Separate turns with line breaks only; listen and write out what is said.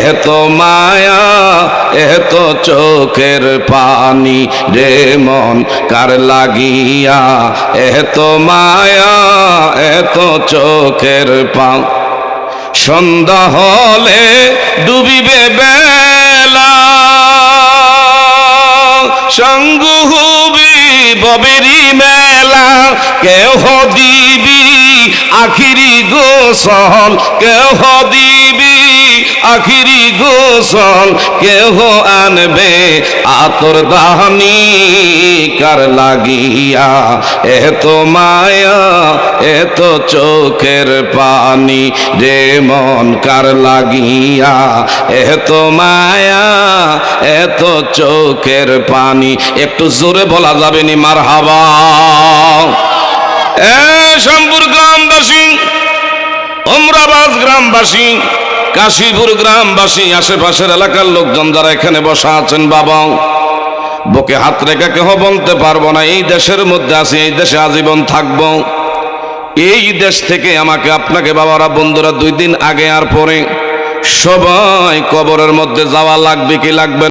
এত মায়া এত চোখের পানি রে মন কার লাগিয়া, এত মায়া এত চোখের পানি। সন্ধ্যা হলে ডুবিবে বেলা, সঙ্গ হবি ববেরি মেলা। কেহ দিবি আখিরি গোসল, কেহ দিবি আখিরি গোসল, কেহ আনবে আতর দানি কার লাগিয়া। এত মায়া এত চোখের পানি রে মন কার লাগিয়া, এত মায়া এত চোখের পানি। একটু জোরে বলা যাবে নি মারহাবা? শ্যামপুর গ্রামবাসী, ওমরাবাদ গ্রামবাসী, কাশীপুর গ্রামবাসী, আশেপাশের এলাকার লোকজন যারা এখানে বসা আছেন, বাবা বুকে হাত রেখে কেহ বলতে পারবো না এই দেশের মধ্যে আছি, এই দেশে আজীবন থাকবো। এই দেশ থেকে আমাকে আপনাকে বাবারা বন্ধুরা 2 দিন আগে আর পরে সবাই কবরের মধ্যে যাওয়া লাগবে কি লাগবে?